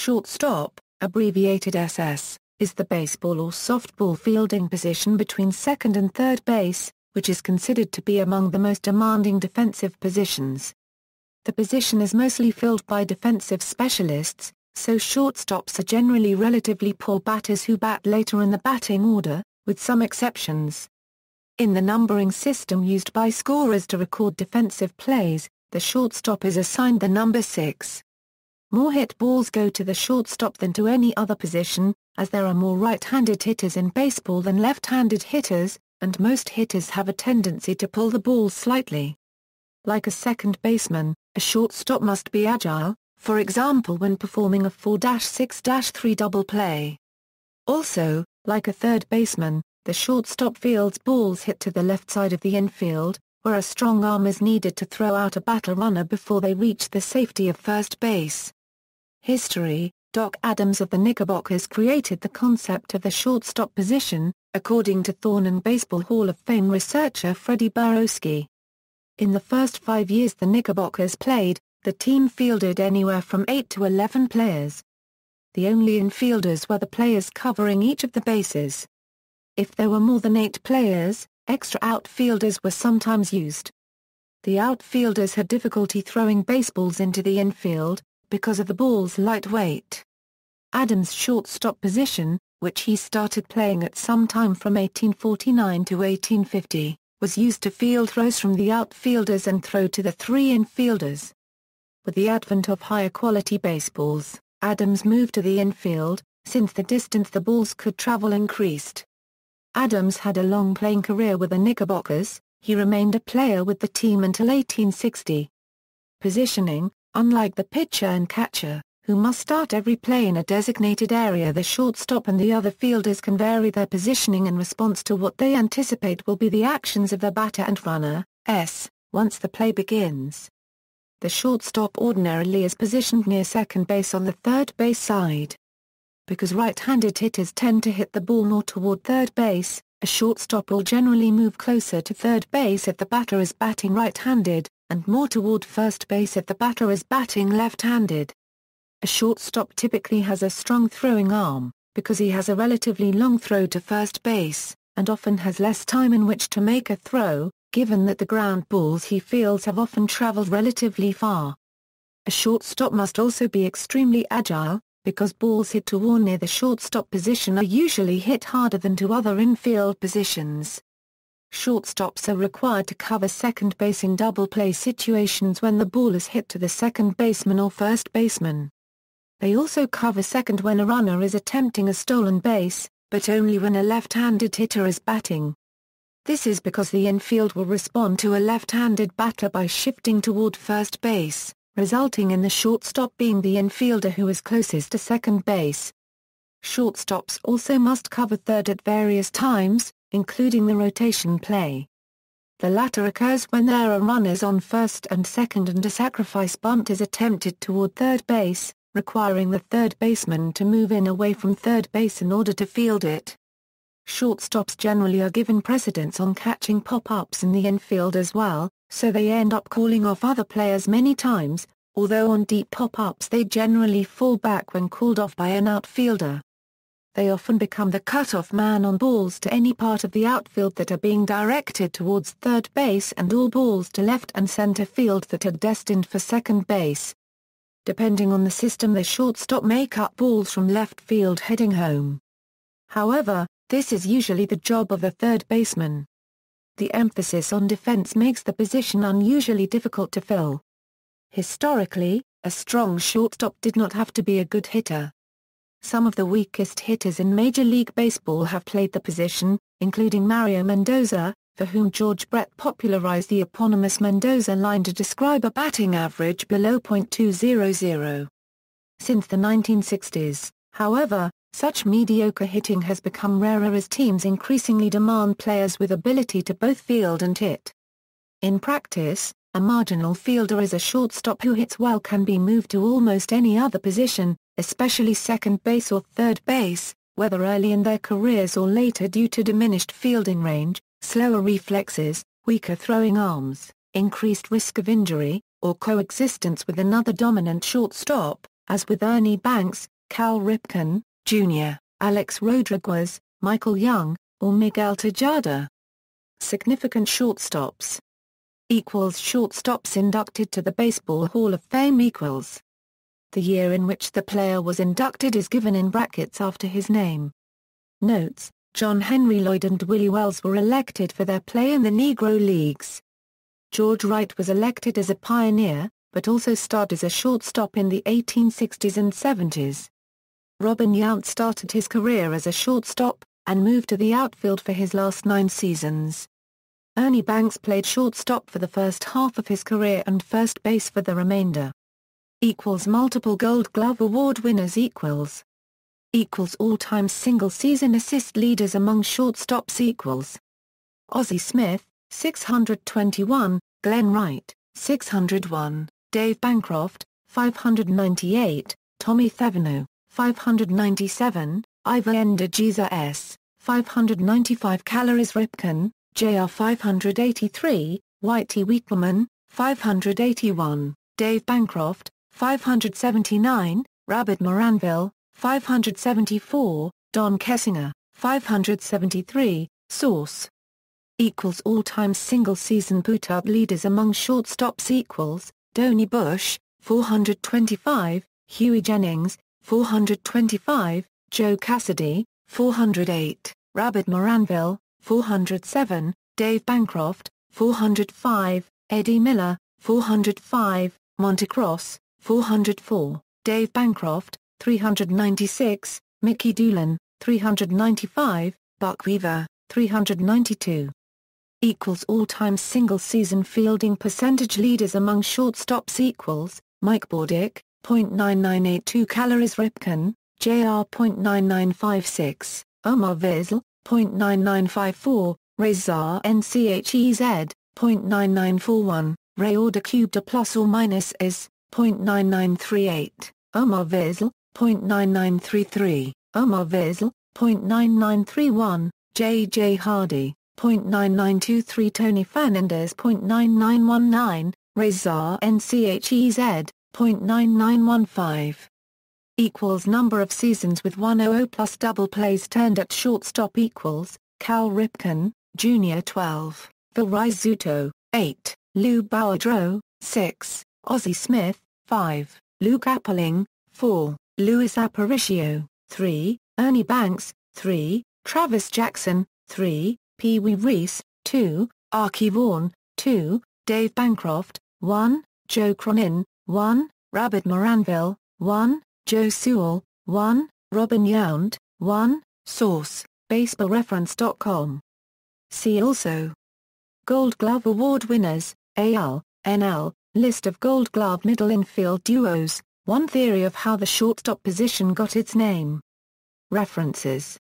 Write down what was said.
Shortstop, abbreviated SS, is the baseball or softball fielding position between second and third base, which is considered to be among the most demanding defensive positions. The position is mostly filled by defensive specialists, so shortstops are generally relatively poor batters who bat later in the batting order, with some exceptions. In the numbering system used by scorers to record defensive plays, the shortstop is assigned the number 6. More hit balls go to the shortstop than to any other position, as there are more right-handed hitters in baseball than left-handed hitters, and most hitters have a tendency to pull the ball slightly. Like a second baseman, a shortstop must be agile, for example when performing a 4-6-3 double play. Also, like a third baseman, the shortstop fields balls hit to the left side of the infield, where a strong arm is needed to throw out a batter runner before they reach the safety of first base. History: Doc Adams of the Knickerbockers created the concept of the shortstop position, according to Thorne and Baseball Hall of Fame researcher Freddie Borowski. In the first 5 years the Knickerbockers played, the team fielded anywhere from 8 to 11 players. The only infielders were the players covering each of the bases. If there were more than 8 players, extra outfielders were sometimes used. The outfielders had difficulty throwing baseballs into the infield, because of the ball's light weight. Adams' shortstop position, which he started playing at some time from 1849 to 1850, was used to field throws from the outfielders and throw to the 3 infielders. With the advent of higher quality baseballs, Adams moved to the infield, since the distance the balls could travel increased. Adams had a long playing career with the Knickerbockers. He remained a player with the team until 1860. Positioning: unlike the pitcher and catcher, who must start every play in a designated area, the shortstop and the other fielders can vary their positioning in response to what they anticipate will be the actions of the batter and runner, once the play begins. The shortstop ordinarily is positioned near second base on the third base side. Because right-handed hitters tend to hit the ball more toward third base, a shortstop will generally move closer to third base if the batter is batting right-handed, and more toward first base if the batter is batting left-handed. A shortstop typically has a strong throwing arm, because he has a relatively long throw to first base, and often has less time in which to make a throw, given that the ground balls he fields have often traveled relatively far. A shortstop must also be extremely agile, because balls hit to or near the shortstop position are usually hit harder than to other infield positions. Shortstops are required to cover second base in double play situations when the ball is hit to the second baseman or first baseman. They also cover second when a runner is attempting a stolen base, but only when a left-handed hitter is batting. This is because the infield will respond to a left-handed batter by shifting toward first base, resulting in the shortstop being the infielder who is closest to second base. Shortstops also must cover third at various times, including the rotation play. The latter occurs when there are runners on first and second and a sacrifice bunt is attempted toward third base, requiring the third baseman to move in away from third base in order to field it. Shortstops generally are given precedence on catching pop-ups in the infield as well, so they end up calling off other players many times, although on deep pop-ups they generally fall back when called off by an outfielder. They often become the cutoff man on balls to any part of the outfield that are being directed towards third base and all balls to left and center field that are destined for second base. Depending on the system, the shortstop may cut balls from left field heading home. However, this is usually the job of the third baseman. The emphasis on defense makes the position unusually difficult to fill. Historically, a strong shortstop did not have to be a good hitter. Some of the weakest hitters in Major League Baseball have played the position, including Mario Mendoza, for whom George Brett popularized the eponymous Mendoza line to describe a batting average below .200. Since the 1960s, however, such mediocre hitting has become rarer as teams increasingly demand players with ability to both field and hit. In practice, a marginal fielder is a shortstop who hits well can be moved to almost any other position, especially second base or third base, whether early in their careers or later due to diminished fielding range, slower reflexes, weaker throwing arms, increased risk of injury, or coexistence with another dominant shortstop, as with Ernie Banks, Cal Ripken, Jr., Alex Rodriguez, Michael Young, or Miguel Tejada. Significant shortstops. Shortstops inducted to the Baseball Hall of Fame. The year in which the player was inducted is given in brackets after his name. Notes: John Henry Lloyd and Willie Wells were elected for their play in the Negro Leagues. George Wright was elected as a pioneer, but also starred as a shortstop in the 1860s and 70s. Robin Yount started his career as a shortstop, and moved to the outfield for his last 9 seasons. Ernie Banks played shortstop for the first half of his career and first base for the remainder. Multiple Gold Glove Award winners. All-time single-season assist leaders among shortstops. Ozzie Smith, 621, Glenn Wright, 601, Dave Bancroft, 598, Tommy Thavino, 597, Ivor Endegeza S., 595, Calories Ripken, Jr. 583, Whitey Wickelman, 581, Dave Bancroft, 579, Rabbit Moranville, 574, Don Kessinger, 573, Source. All-time single-season put-up leaders among shortstops. Donnie Bush, 425, Huey Jennings, 425, Joe Cassidy, 408, Rabbit Moranville, 407, Dave Bancroft, 405, Eddie Miller, 405, Monte Cross, 404, Dave Bancroft, 396, Mickey Doolan, 395, Buck Weaver, 392. All-time single-season fielding percentage leaders among shortstops. Mike Bordick, .9982, Calories Ripken, Jr. .9956, Omar Vizsla, .9954, Reza Nchez, .9941, Ray Order cubed plus or minus is, .9938, Omar Vizsla, .9933, Omar Vizsla, .9931, J.J. Hardy, .9923, Tony Fernandez, .9919, Reza Nchez, .9915. Number of seasons with 100 plus double plays turned at shortstop. Cal Ripken, Jr. 12, Phil Rizzuto, 8, Lou Boudreau, 6, Ozzie Smith, 5, Luke Appling, 4, Luis Aparicio, 3, Ernie Banks, 3, Travis Jackson, 3, Pee Wee Reese, 2, Archie Vaughan, 2, Dave Bancroft, 1, Joe Cronin, 1, Rabbit Moranville, 1, Joe Sewell, 1, Robin Yount, 1, Source, BaseballReference.com. See also: Gold Glove Award winners, AL, NL, list of Gold Glove middle infield duos, one theory of how the shortstop position got its name. References